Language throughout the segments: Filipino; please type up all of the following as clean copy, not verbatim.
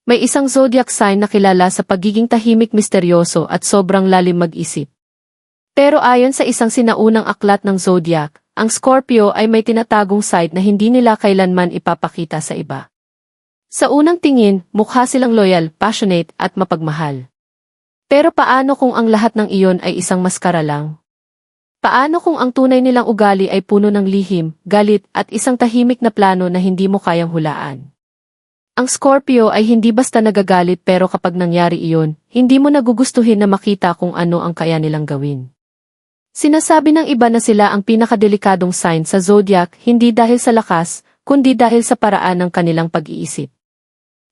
May isang zodiac sign na kilala sa pagiging tahimik, misteryoso at sobrang lalim mag-isip. Pero ayon sa isang sinaunang aklat ng zodiac, ang Scorpio ay may tinatagong side na hindi nila kailanman ipapakita sa iba. Sa unang tingin, mukha silang loyal, passionate at mapagmahal. Pero paano kung ang lahat ng iyon ay isang maskara lang? Paano kung ang tunay nilang ugali ay puno ng lihim, galit at isang tahimik na plano na hindi mo kayang hulaan? Ang Scorpio ay hindi basta nagagalit, pero kapag nangyari iyon, hindi mo nagugustuhin na makita kung ano ang kaya nilang gawin. Sinasabi ng iba na sila ang pinakadelikadong sign sa zodiac, hindi dahil sa lakas, kundi dahil sa paraan ng kanilang pag-iisip.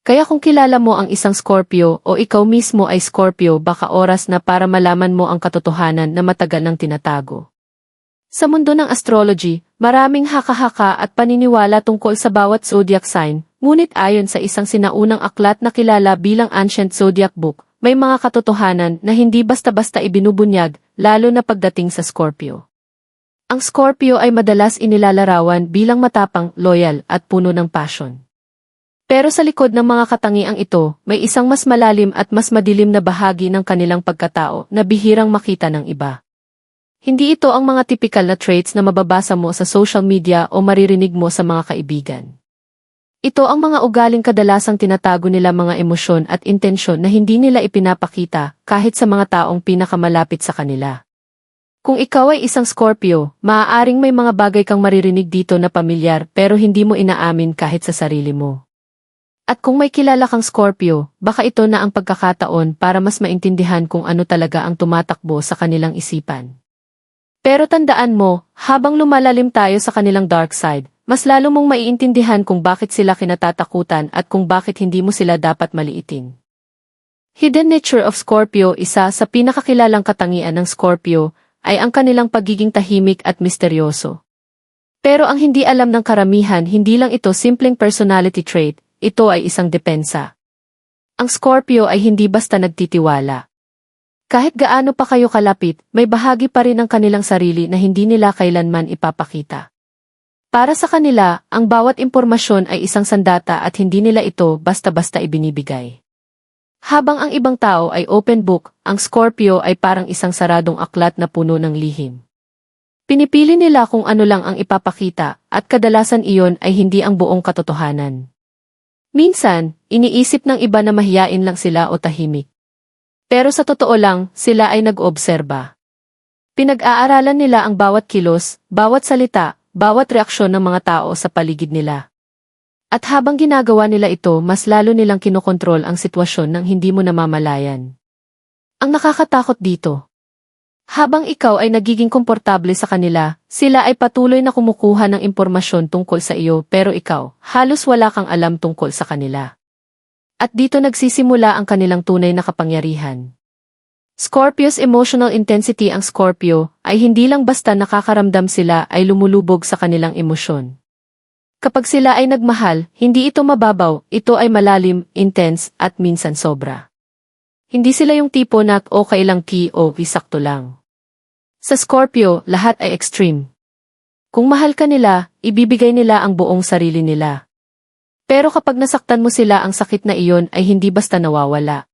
Kaya kung kilala mo ang isang Scorpio o ikaw mismo ay Scorpio, baka oras na para malaman mo ang katotohanan na matagal nang tinatago. Sa mundo ng astrology, maraming haka-haka at paniniwala tungkol sa bawat zodiac sign, ngunit ayon sa isang sinaunang aklat na kilala bilang Ancient Zodiac Book, may mga katotohanan na hindi basta-basta ibinubunyag, lalo na pagdating sa Scorpio. Ang Scorpio ay madalas inilalarawan bilang matapang, loyal at puno ng passion. Pero sa likod ng mga katangiang ito, may isang mas malalim at mas madilim na bahagi ng kanilang pagkatao na bihirang makita ng iba. Hindi ito ang mga tipikal na traits na mababasa mo sa social media o maririnig mo sa mga kaibigan. Ito ang mga ugaling kadalasang tinatago nila, mga emosyon at intensyon na hindi nila ipinapakita kahit sa mga taong pinakamalapit sa kanila. Kung ikaw ay isang Scorpio, maaaring may mga bagay kang maririnig dito na pamilyar pero hindi mo inaamin kahit sa sarili mo. At kung may kilala kang Scorpio, baka ito na ang pagkakataon para mas maintindihan kung ano talaga ang tumatakbo sa kanilang isipan. Pero tandaan mo, habang lumalalim tayo sa kanilang dark side, mas lalo mong maiintindihan kung bakit sila kinatatakutan at kung bakit hindi mo sila dapat maliitin. Hidden nature of Scorpio. Isa sa pinakakilalang katangian ng Scorpio ay ang kanilang pagiging tahimik at misteryoso. Pero ang hindi alam ng karamihan, hindi lang ito simpleng personality trait, ito ay isang depensa. Ang Scorpio ay hindi basta nagtitiwala. Kahit gaano pa kayo kalapit, may bahagi pa rin ng kanilang sarili na hindi nila kailanman ipapakita. Para sa kanila, ang bawat impormasyon ay isang sandata at hindi nila ito basta-basta ibinibigay. Habang ang ibang tao ay open book, ang Scorpio ay parang isang saradong aklat na puno ng lihim. Pinipili nila kung ano lang ang ipapakita, at kadalasan iyon ay hindi ang buong katotohanan. Minsan, iniisip ng iba na mahiyain lang sila o tahimik. Pero sa totoo lang, sila ay nag-oobserba. Pinag-aaralan nila ang bawat kilos, bawat salita, bawat reaksyon ng mga tao sa paligid nila. At habang ginagawa nila ito, mas lalo nilang kinokontrol ang sitwasyon nang hindi mo namamalayan. Ang nakakatakot dito, habang ikaw ay nagiging komportable sa kanila, sila ay patuloy na kumukuha ng impormasyon tungkol sa iyo, pero ikaw, halos wala kang alam tungkol sa kanila. At dito nagsisimula ang kanilang tunay na kapangyarihan. Scorpio's emotional intensity. Ang Scorpio ay hindi lang basta nakakaramdam, sila ay lumulubog sa kanilang emosyon. Kapag sila ay nagmahal, hindi ito mababaw, ito ay malalim, intense, at minsan sobra. Hindi sila yung tipo na okay lang o sakto lang. Sa Scorpio, lahat ay extreme. Kung mahal ka nila, ibibigay nila ang buong sarili nila. Pero kapag nasaktan mo sila, ang sakit na iyon ay hindi basta nawawala.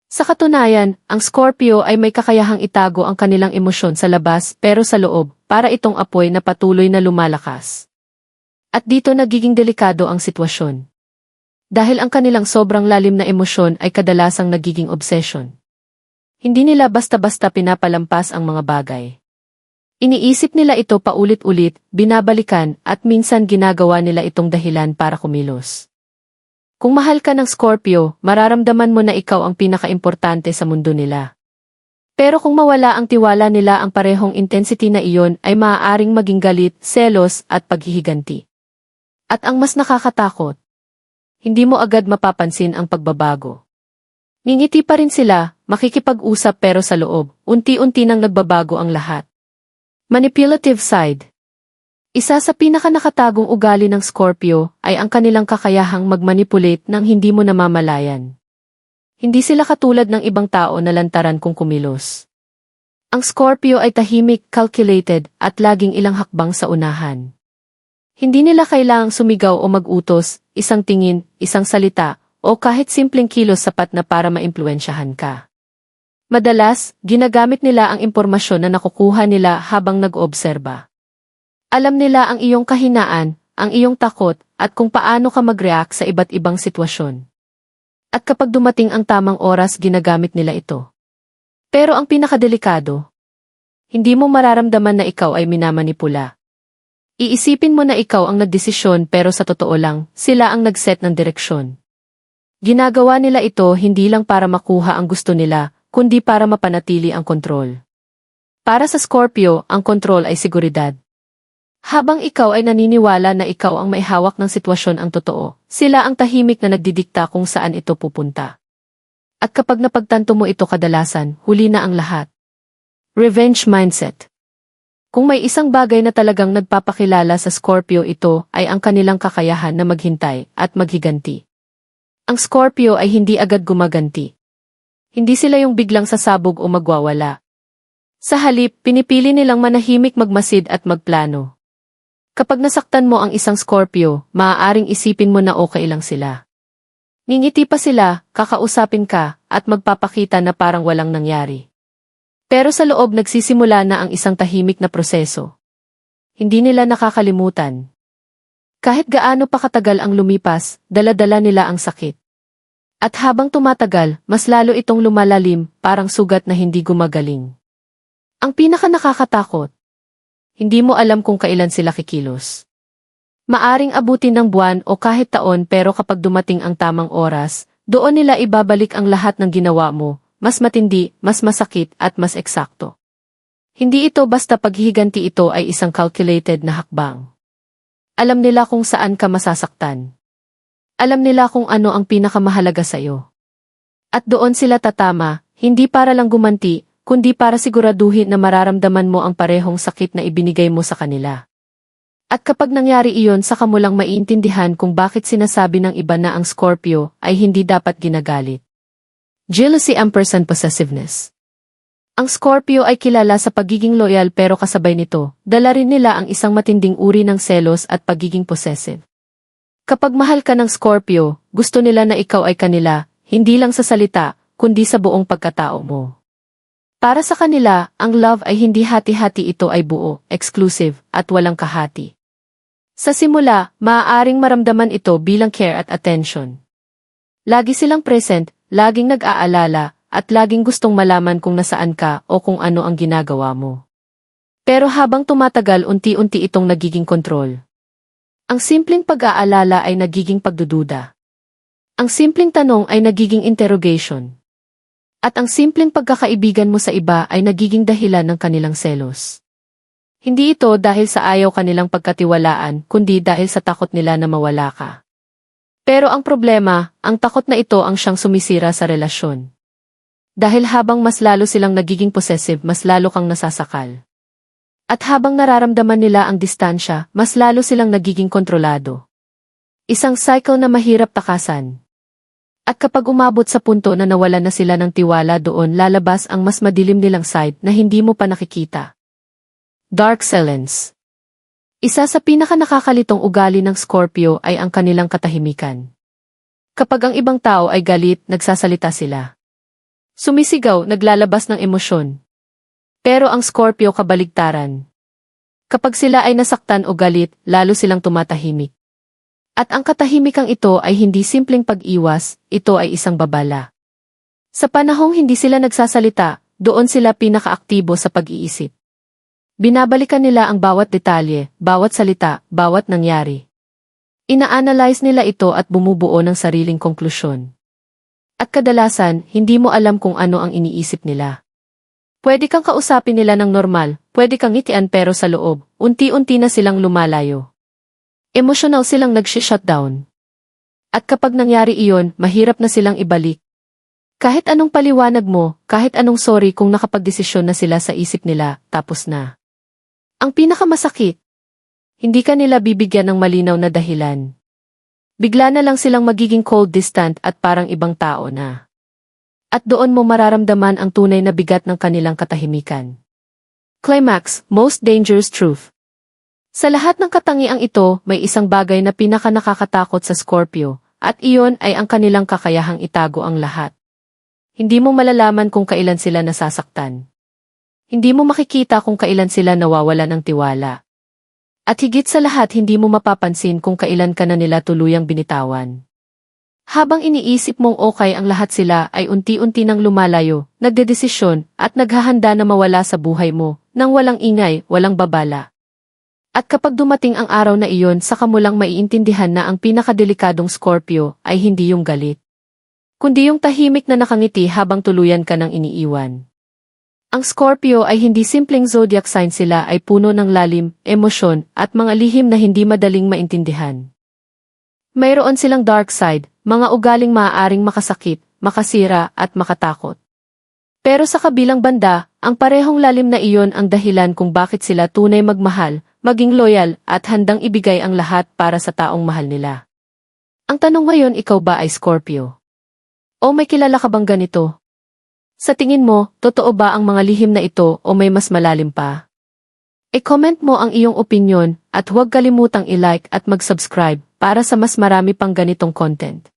Sa katunayan, ang Scorpio ay may kakayahang itago ang kanilang emosyon sa labas pero sa loob, para itong apoy na patuloy na lumalakas. At dito nagiging delikado ang sitwasyon. Dahil ang kanilang sobrang lalim na emosyon ay kadalasang nagiging obsession. Hindi nila basta-basta pinapalampas ang mga bagay. Iniisip nila ito paulit-ulit, binabalikan, at minsan ginagawa nila itong dahilan para kumilos. Kung mahal ka ng Scorpio, mararamdaman mo na ikaw ang pinakaimportante sa mundo nila. Pero kung mawala ang tiwala nila, ang parehong intensity na iyon ay maaaring maging galit, selos, at paghihiganti. At ang mas nakakatakot, hindi mo agad mapapansin ang pagbabago. Ngingiti pa rin sila, makikipag-usap, pero sa loob, unti-unti nang nagbabago ang lahat. Manipulative side. Isa sa pinakanakatagong ugali ng Scorpio ay ang kanilang kakayahang mag-manipulate nang hindi mo namamalayan. Hindi sila katulad ng ibang tao na lantaran kung kumilos. Ang Scorpio ay tahimik, calculated, at laging ilang hakbang sa unahan. Hindi nila kailangang sumigaw o mag-utos, isang tingin, isang salita, o kahit simpleng kilos sapat na para maimpluwensyahan ka. Madalas, ginagamit nila ang impormasyon na nakukuha nila habang nag-oobserba. Alam nila ang iyong kahinaan, ang iyong takot, at kung paano ka mag-react sa iba't ibang sitwasyon. At kapag dumating ang tamang oras, ginagamit nila ito. Pero ang pinakadelikado, hindi mo mararamdaman na ikaw ay minamanipula. Iisipin mo na ikaw ang nagdesisyon pero sa totoo lang, sila ang nag-set ng direksyon. Ginagawa nila ito hindi lang para makuha ang gusto nila, kundi para mapanatili ang kontrol. Para sa Scorpio, ang kontrol ay seguridad. Habang ikaw ay naniniwala na ikaw ang may hawak ng sitwasyon ang totoo, sila ang tahimik na nagdidikta kung saan ito pupunta. At kapag napagtanto mo ito kadalasan, huli na ang lahat. Revenge mindset. Kung may isang bagay na talagang nagpapakilala sa Scorpio, ito ay ang kanilang kakayahan na maghintay at maghiganti. Ang Scorpio ay hindi agad gumaganti. Hindi sila yung biglang sasabog o magwawala. Sa halip, pinipili nilang manahimik, magmasid at magplano. Kapag nasaktan mo ang isang Scorpio, maaaring isipin mo na okay lang sila. Ngingiti pa sila, kakausapin ka, at magpapakita na parang walang nangyari. Pero sa loob nagsisimula na ang isang tahimik na proseso. Hindi nila nakakalimutan. Kahit gaano pa katagal ang lumipas, dala-dala nila ang sakit. At habang tumatagal, mas lalo itong lumalalim, parang sugat na hindi gumagaling. Ang pinaka nakakatakot, hindi mo alam kung kailan sila kikilos. Maaring abutin ng buwan o kahit taon, pero kapag dumating ang tamang oras, doon nila ibabalik ang lahat ng ginawa mo. Mas matindi, mas masakit, at mas eksakto. Hindi ito basta paghihiganti, ito ay isang calculated na hakbang. Alam nila kung saan ka masasaktan. Alam nila kung ano ang pinakamahalaga sa iyo. At doon sila tatama, hindi para lang gumanti, kundi para siguraduhin na mararamdaman mo ang parehong sakit na ibinigay mo sa kanila. At kapag nangyari iyon, saka mo lang maiintindihan kung bakit sinasabi ng iba na ang Scorpio ay hindi dapat ginagalit. Jealousy & possessiveness. Ang Scorpio ay kilala sa pagiging loyal, pero kasabay nito, dala rin nila ang isang matinding uri ng selos at pagiging possessive. Kapag mahal ka ng Scorpio, gusto nila na ikaw ay kanila, hindi lang sa salita, kundi sa buong pagkatao mo. Para sa kanila, ang love ay hindi hati-hati, ito ay buo, exclusive, at walang kahati. Sa simula, maaaring maramdaman ito bilang care at attention. Lagi silang present, laging nag-aalala, at laging gustong malaman kung nasaan ka o kung ano ang ginagawa mo. Pero habang tumatagal, unti-unti itong nagiging kontrol. Ang simpleng pag-aalala ay nagiging pagdududa. Ang simpleng tanong ay nagiging interrogation. At ang simpleng pagkakaibigan mo sa iba ay nagiging dahilan ng kanilang selos. Hindi ito dahil sa ayaw kanilang pagkatiwalaan, kundi dahil sa takot nila na mawala ka. Pero ang problema, ang takot na ito ang siyang sumisira sa relasyon. Dahil habang mas lalo silang nagiging possessive, mas lalo kang nasasakal. At habang nararamdaman nila ang distansya, mas lalo silang nagiging kontrolado. Isang cycle na mahirap takasan. At kapag umabot sa punto na nawalan na sila ng tiwala, doon lalabas ang mas madilim nilang side na hindi mo pa nakikita. Dark silence. Isa sa pinaka-nakakalitong ugali ng Scorpio ay ang kanilang katahimikan. Kapag ang ibang tao ay galit, nagsasalita sila. Sumisigaw, naglalabas ng emosyon. Pero ang Scorpio kabaligtaran. Kapag sila ay nasaktan o galit, lalo silang tumatahimik. At ang katahimikang ito ay hindi simpleng pag-iwas, ito ay isang babala. Sa panahong hindi sila nagsasalita, doon sila pinaka-aktibo sa pag-iisip. Binabalikan nila ang bawat detalye, bawat salita, bawat nangyari. Ina-analyze nila ito at bumubuo ng sariling konklusyon. At kadalasan, hindi mo alam kung ano ang iniisip nila. Pwede kang kausapin nila ng normal, pwede kang ngitian, pero sa loob, unti-unti na silang lumalayo. Emosyonal silang nag-shutdown. At kapag nangyari iyon, mahirap na silang ibalik. Kahit anong paliwanag mo, kahit anong sorry, kung nakapagdesisyon na sila sa isip nila, tapos na. Ang pinakamasakit, hindi ka nila bibigyan ng malinaw na dahilan. Bigla na lang silang magiging cold, distant, at parang ibang tao na. At doon mo mararamdaman ang tunay na bigat ng kanilang katahimikan. Climax, most dangerous truth. Sa lahat ng katangiang ito, may isang bagay na pinaka-nakakatakot sa Scorpio, at iyon ay ang kanilang kakayahang itago ang lahat. Hindi mo malalaman kung kailan sila nasasaktan. Hindi mo makikita kung kailan sila nawawalan ng tiwala. At higit sa lahat hindi mo mapapansin kung kailan ka na nila tuluyang binitawan. Habang iniisip mong okay ang lahat sila ay unti-unti nang lumalayo, nagdedesisyon at naghahanda na mawala sa buhay mo, nang walang ingay, walang babala. At kapag dumating ang araw na iyon saka mo lang maiintindihan na ang pinakadelikadong Scorpio ay hindi yung galit, kundi yung tahimik na nakangiti habang tuluyan ka ng iniiwan. Ang Scorpio ay hindi simpleng zodiac sign, sila ay puno ng lalim, emosyon at mga lihim na hindi madaling maintindihan. Mayroon silang dark side, mga ugaling maaaring makasakit, makasira at makatakot. Pero sa kabilang banda, ang parehong lalim na iyon ang dahilan kung bakit sila tunay magmahal, maging loyal at handang ibigay ang lahat para sa taong mahal nila. Ang tanong ngayon, ikaw ba ay Scorpio? O may kilala ka bang ganito? Sa tingin mo, totoo ba ang mga lihim na ito o may mas malalim pa? I-comment mo ang iyong opinyon at huwag kalimutang i-like at mag-subscribe para sa mas marami pang ganitong content.